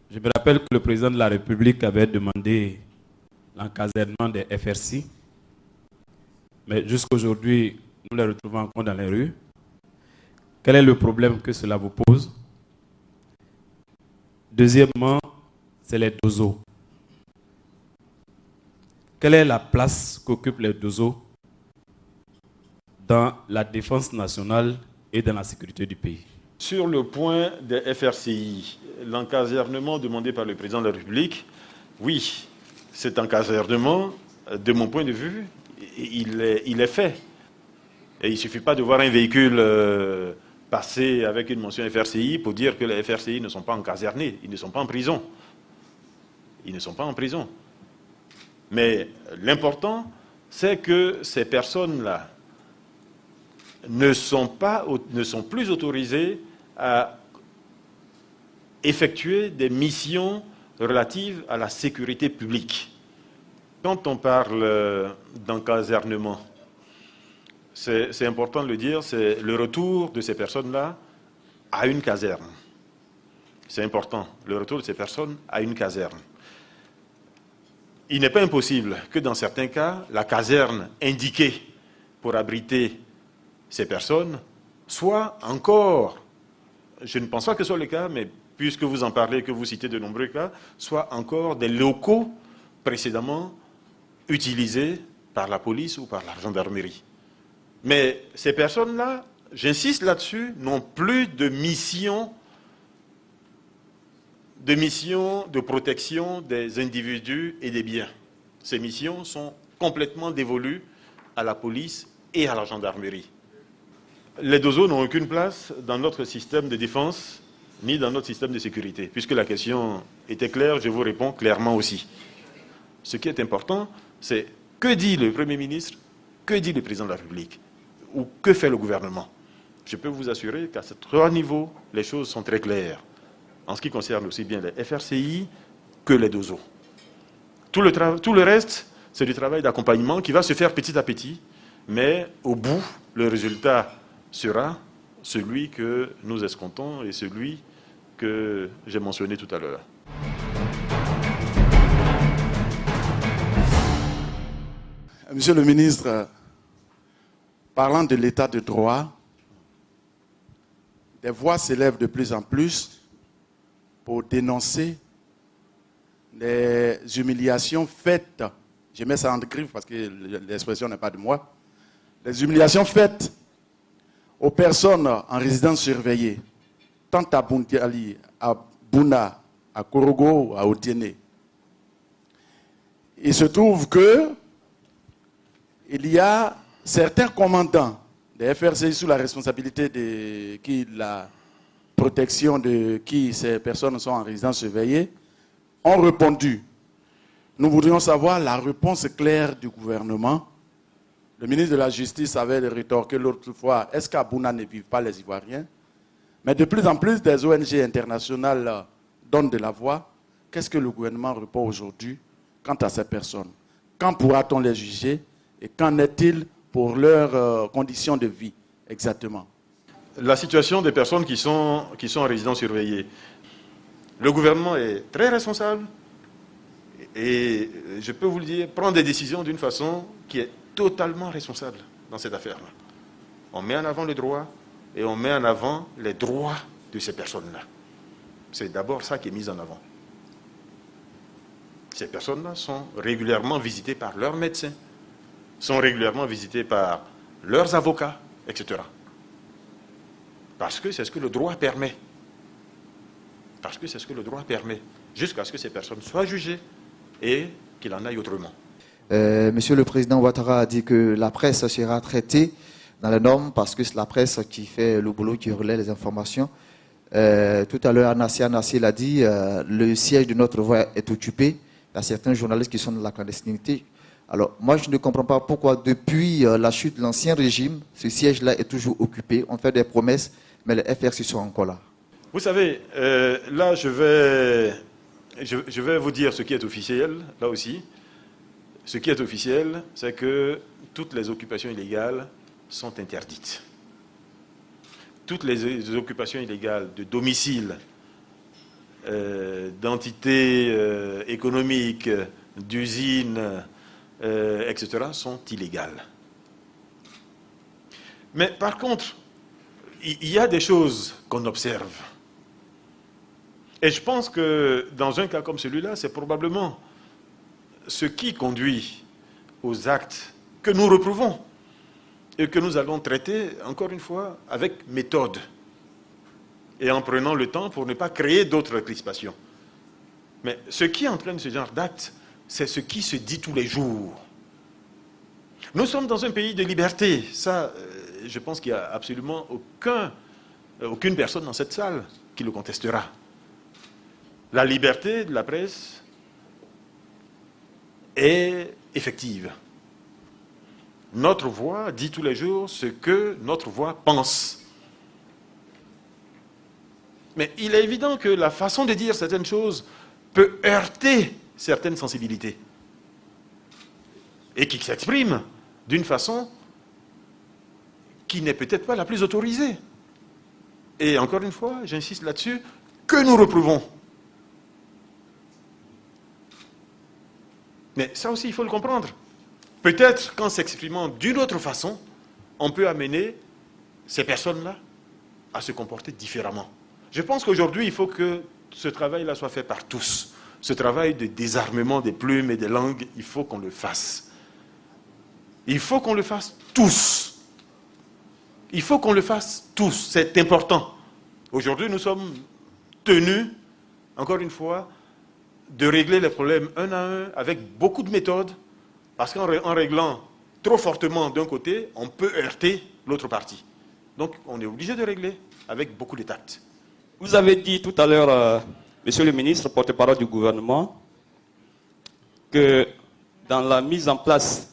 Je me rappelle que le président de la République avait demandé l'encasernement des FRC, mais jusqu'aujourd'hui, nous les retrouvons encore dans les rues. Quel est le problème que cela vous pose? Deuxièmement, c'est les dozos. Quelle est la place qu'occupent les dozos dans la défense nationale et dans la sécurité du pays? Sur le point des FRCI, l'encasernement demandé par le président de la République, oui, cet encasernement, de mon point de vue, il est fait. Et il ne suffit pas de voir un véhicule passer avec une mention FRCI pour dire que les FRCI ne sont pas encasernés, ils ne sont pas en prison. Ils ne sont pas en prison. Mais l'important, c'est que ces personnes-là ne sont plus autorisées à effectuer des missions relatives à la sécurité publique. Quand on parle d'encasernement, c'est important de le dire, c'est le retour de ces personnes-là à une caserne. C'est important, le retour de ces personnes à une caserne. Il n'est pas impossible que dans certains cas, la caserne indiquée pour abriter ces personnes soit encore, je ne pense pas que ce soit le cas, mais puisque vous en parlez, que vous citez de nombreux cas, soit encore des locaux précédemment utilisés par la police ou par la gendarmerie. Mais ces personnes-là, j'insiste là-dessus, n'ont plus de mission de protection des individus et des biens. Ces missions sont complètement dévolues à la police et à la gendarmerie. Les dozos n'ont aucune place dans notre système de défense ni dans notre système de sécurité. Puisque la question était claire, je vous réponds clairement aussi. Ce qui est important, c'est que dit le Premier ministre, que dit le Président de la République, ou que fait le gouvernement. Je peux vous assurer qu'à ces trois niveaux, les choses sont très claires. En ce qui concerne aussi bien les FRCI que les dozos. Tout le reste, c'est du travail d'accompagnement qui va se faire petit à petit, mais au bout, le résultat sera celui que nous escomptons et celui que j'ai mentionné tout à l'heure. Monsieur le ministre, parlant de l'état de droit, des voix s'élèvent de plus en plus pour dénoncer les humiliations faites, je mets ça en griffe parce que l'expression n'est pas de moi, les humiliations faites aux personnes en résidence surveillée, tant à Bundiali, à Bouna, à Korogo, à Otiene. Il se trouve que il y a certains commandants des FRCI sous la responsabilité de qui la protection de qui ces personnes sont en résidence surveillée, ont répondu. Nous voudrions savoir la réponse claire du gouvernement. Le ministre de la Justice avait rétorqué l'autre fois, est-ce qu'à Bouna ne vivent pas les Ivoiriens? Mais de plus en plus des ONG internationales donnent de la voix. Qu'est-ce que le gouvernement répond aujourd'hui quant à ces personnes? Quand pourra-t-on les juger? Et qu'en est-il pour leurs conditions de vie exactement? La situation des personnes qui sont en résidence surveillée. Le gouvernement est très responsable et je peux vous le dire, prend des décisions d'une façon qui est totalement responsable dans cette affaire-là. On met en avant le droit et on met en avant les droits de ces personnes-là. C'est d'abord ça qui est mis en avant. Ces personnes-là sont régulièrement visitées par leurs médecins, sont régulièrement visitées par leurs avocats, etc. Parce que c'est ce que le droit permet. Parce que c'est ce que le droit permet. Jusqu'à ce que ces personnes soient jugées et qu'il en aille autrement. Monsieur le Président Ouattara a dit que la presse sera traitée dans les normes parce que c'est la presse qui fait le boulot, qui relaie les informations. Tout à l'heure, Anassi l'a dit, le siège de notre voix est occupé. Il y a certains journalistes qui sont dans la clandestinité. Alors, moi, je ne comprends pas pourquoi, depuis la chute de l'ancien régime, ce siège-là est toujours occupé. On fait des promesses, mais les FRC sont encore là. Vous savez, là, je vais vous dire ce qui est officiel, là aussi. Ce qui est officiel, c'est que toutes les occupations illégales sont interdites. Toutes les occupations illégales de domicile d'entités économiques, d'usines, etc., sont illégales. Mais par contre, il y a des choses qu'on observe. Et je pense que dans un cas comme celui-là, c'est probablement ce qui conduit aux actes que nous reprouvons et que nous allons traiter, encore une fois, avec méthode et en prenant le temps pour ne pas créer d'autres crispations. Mais ce qui entraîne ce genre d'actes, c'est ce qui se dit tous les jours. Nous sommes dans un pays de liberté. Ça, je pense qu'il n'y a absolument aucune personne dans cette salle qui le contestera. La liberté de la presse est effective. Notre voix dit tous les jours ce que notre voix pense. Mais il est évident que la façon de dire certaines choses peut heurter certaines sensibilités et qui s'exprime d'une façon qui n'est peut-être pas la plus autorisée. Et encore une fois, j'insiste là-dessus, que nous reprouvons. Mais ça aussi, il faut le comprendre. Peut-être qu'en s'exprimant d'une autre façon, on peut amener ces personnes-là à se comporter différemment. Je pense qu'aujourd'hui, il faut que ce travail-là soit fait par tous. Ce travail de désarmement des plumes et des langues, il faut qu'on le fasse. Il faut qu'on le fasse tous. Il faut qu'on le fasse tous. C'est important. Aujourd'hui, nous sommes tenus, encore une fois, de régler les problèmes un à un avec beaucoup de méthodes, parce qu'en réglant trop fortement d'un côté, on peut heurter l'autre partie. Donc, on est obligé de régler avec beaucoup de tact. Vous avez dit tout à l'heure, Monsieur le ministre, porte-parole du gouvernement, que dans la mise en place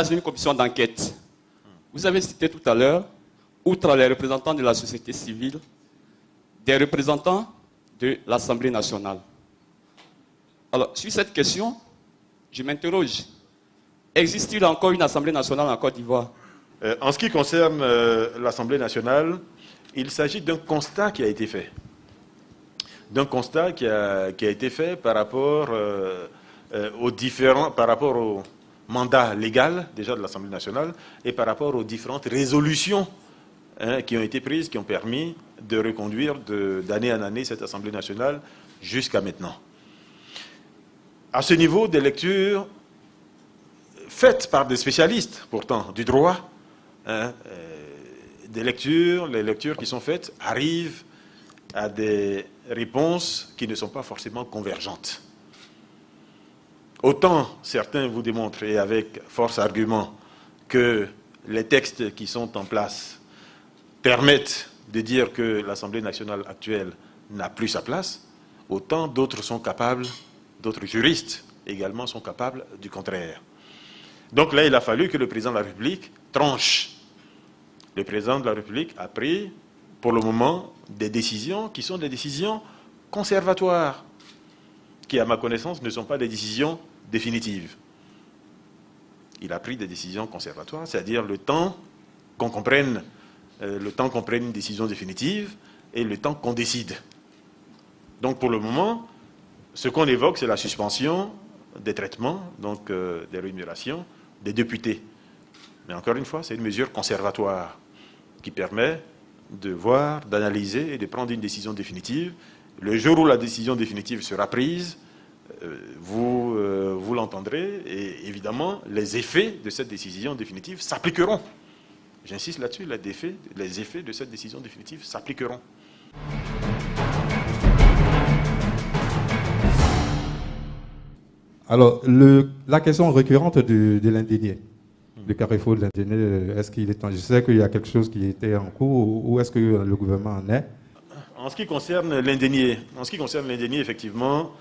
d'une commission d'enquête, vous avez cité tout à l'heure, outre les représentants de la société civile, des représentants de l'Assemblée nationale. Alors, sur cette question, je m'interroge. Existe-t-il encore une Assemblée nationale en Côte d'Ivoire? En ce qui concerne l'Assemblée nationale, il s'agit d'un constat qui a été fait. D'un constat qui a été fait par rapport au mandat légal déjà de l'Assemblée nationale et par rapport aux différentes résolutions qui ont été prises, qui ont permis de reconduire d'année en année cette Assemblée nationale jusqu'à maintenant. À ce niveau, des lectures faites par des spécialistes, pourtant, du droit, les lectures qui sont faites arrivent à des réponses qui ne sont pas forcément convergentes. Autant certains vous démontrent, et avec force argument, que les textes qui sont en place permettent de dire que l'Assemblée nationale actuelle n'a plus sa place, autant d'autres sont capables, d'autres juristes également sont capables du contraire. Donc là, il a fallu que le président de la République tranche. Le président de la République a pris, pour le moment, des décisions qui sont des décisions conservatoires, qui, à ma connaissance, ne sont pas des décisions définitives. Il a pris des décisions conservatoires, c'est-à-dire le temps qu'on prenne une décision définitive et le temps qu'on décide. Donc pour le moment, ce qu'on évoque, c'est la suspension des traitements, donc des rémunérations des députés. Mais encore une fois, c'est une mesure conservatoire qui permet de voir, d'analyser et de prendre une décision définitive. Le jour où la décision définitive sera prise, vous l'entendrez, et évidemment, les effets de cette décision définitive s'appliqueront. J'insiste là-dessus, les effets de cette décision définitive s'appliqueront. Alors, la question récurrente de l'indigné, le carrefour de l'indigné, est-ce qu'il est en... Je sais qu'il y a quelque chose qui était en cours, ou est-ce que le gouvernement en est? En ce qui concerne l'indigné, effectivement,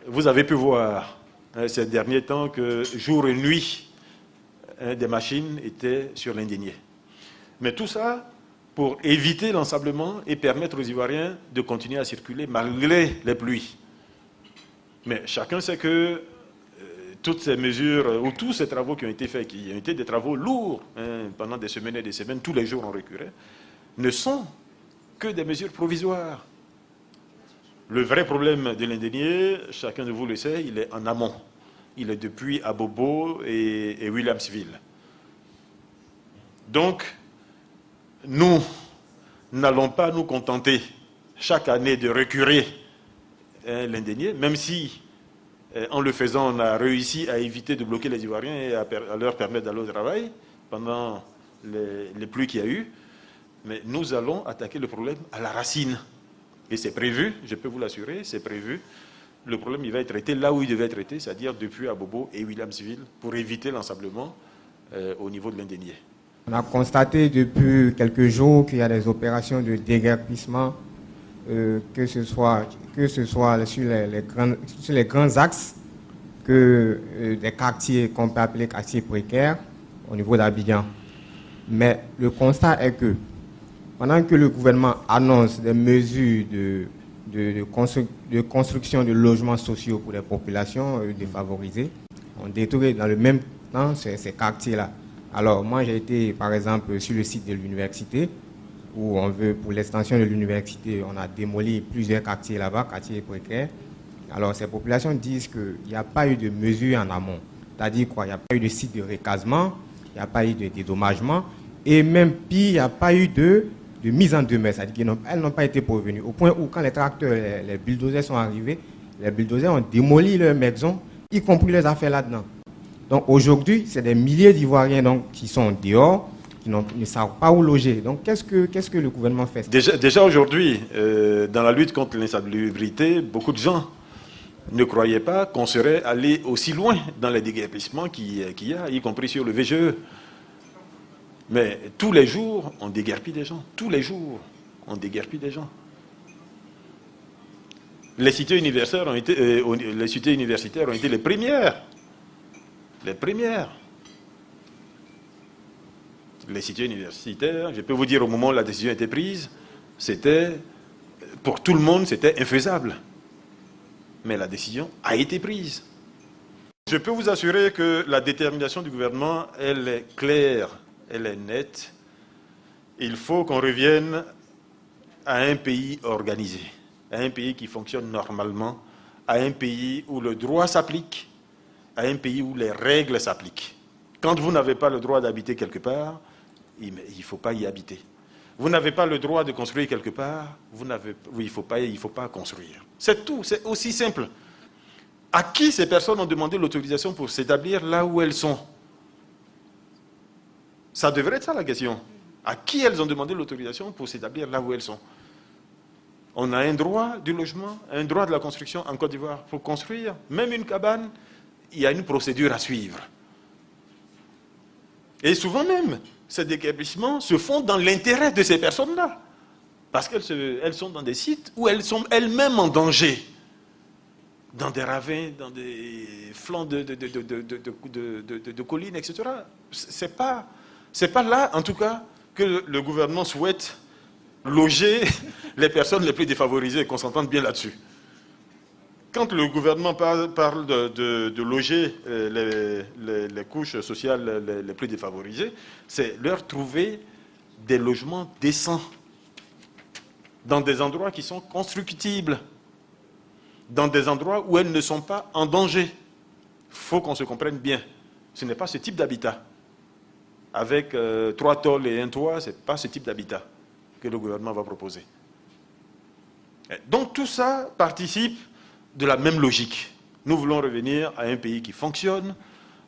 vous avez pu voir ces derniers temps que jour et nuit, des machines étaient sur l'indigné. Mais tout ça pour éviter l'ensablement et permettre aux Ivoiriens de continuer à circuler malgré les pluies. Mais chacun sait que toutes ces mesures, ou tous ces travaux qui ont été faits, qui ont été des travaux lourds, hein, pendant des semaines et des semaines, tous les jours on récurrait, ne sont que des mesures provisoires. Le vrai problème de l'Indénié, chacun de vous le sait, il est en amont. Il est depuis Abobo et Williamsville. Donc, nous n'allons pas nous contenter chaque année de récurer l'Indénié, même si, en le faisant, on a réussi à éviter de bloquer les Ivoiriens et à leur permettre d'aller au travail pendant les pluies qu'il y a eu. Mais nous allons attaquer le problème à la racine. Et c'est prévu, je peux vous l'assurer, c'est prévu. Le problème, il va être traité là où il devait être traité, c'est-à-dire depuis Abobo et Williamsville, pour éviter l'ensablement au niveau de l'Indénié. On a constaté depuis quelques jours qu'il y a des opérations de déguerpissement, que ce soit sur les grands axes, que des quartiers qu'on peut appeler quartiers précaires au niveau d'Abidjan. Mais le constat est que pendant que le gouvernement annonce des mesures de construction de logements sociaux pour les populations défavorisées, on détruit dans le même temps ces quartiers-là. Alors moi j'ai été par exemple sur le site de l'université, où on veut, pour l'extension de l'université, on a démoli plusieurs quartiers là-bas, quartiers précaires. Alors ces populations disent qu'il n'y a pas eu de mesures en amont. C'est-à-dire quoi? Il n'y a pas eu de site de recasement, il n'y a pas eu de dédommagement, et même pire, il n'y a pas eu de mise en demeure. C'est-à-dire qu'elles n'ont pas été pourvenues. Au point où quand les tracteurs, les bulldozers sont arrivés, les bulldozers ont démoli leurs maisons, y compris les affaires là-dedans. Donc aujourd'hui, c'est des milliers d'Ivoiriens qui sont dehors, qui ne savent pas où loger. Donc qu'est-ce que le gouvernement fait? Déjà aujourd'hui, dans la lutte contre l'insalubrité, beaucoup de gens ne croyaient pas qu'on serait allé aussi loin dans les déguerpissements qu'il y a, y compris sur le VGE. Mais tous les jours, on déguerpit des gens. Tous les jours, on déguerpit des gens. Les cités universitaires ont été les premières. Les premières. Les cités universitaires, je peux vous dire, au moment où la décision a été prise, c'était, pour tout le monde, c'était infaisable. Mais la décision a été prise. Je peux vous assurer que la détermination du gouvernement, elle est claire, elle est nette. Il faut qu'on revienne à un pays organisé, à un pays qui fonctionne normalement, à un pays où le droit s'applique, à un pays où les règles s'appliquent. Quand vous n'avez pas le droit d'habiter quelque part, il ne faut pas y habiter. Vous n'avez pas le droit de construire quelque part, il ne faut pas construire. C'est tout, c'est aussi simple. À qui ces personnes ont demandé l'autorisation pour s'établir là où elles sont? Ça devrait être ça la question. À qui elles ont demandé l'autorisation pour s'établir là où elles sont? On a un droit du logement, un droit de la construction en Côte d'Ivoire. Pour construire, même une cabane, il y a une procédure à suivre. Et souvent même, ces déguerpissements se font dans l'intérêt de ces personnes-là. Parce qu'elles sont dans des sites où elles sont elles-mêmes en danger. Dans des ravins, dans des flancs de collines, etc. C'est pas là, en tout cas, que le gouvernement souhaite loger les personnes les plus défavorisées, qu'on s'entende bien là-dessus. Quand le gouvernement parle de loger les couches sociales les plus défavorisées, c'est leur trouver des logements décents, dans des endroits qui sont constructibles, dans des endroits où elles ne sont pas en danger. Il faut qu'on se comprenne bien. Ce n'est pas ce type d'habitat. Avec 3 tôles et un toit, ce n'est pas ce type d'habitat que le gouvernement va proposer. Donc tout ça participe de la même logique. Nous voulons revenir à un pays qui fonctionne,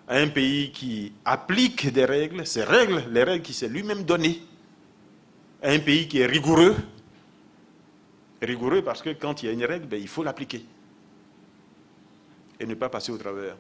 à un pays qui applique des règles, ces règles, les règles qu'il s'est lui-même données, à un pays qui est rigoureux. Rigoureux parce que quand il y a une règle, il faut l'appliquer et ne pas passer au travers.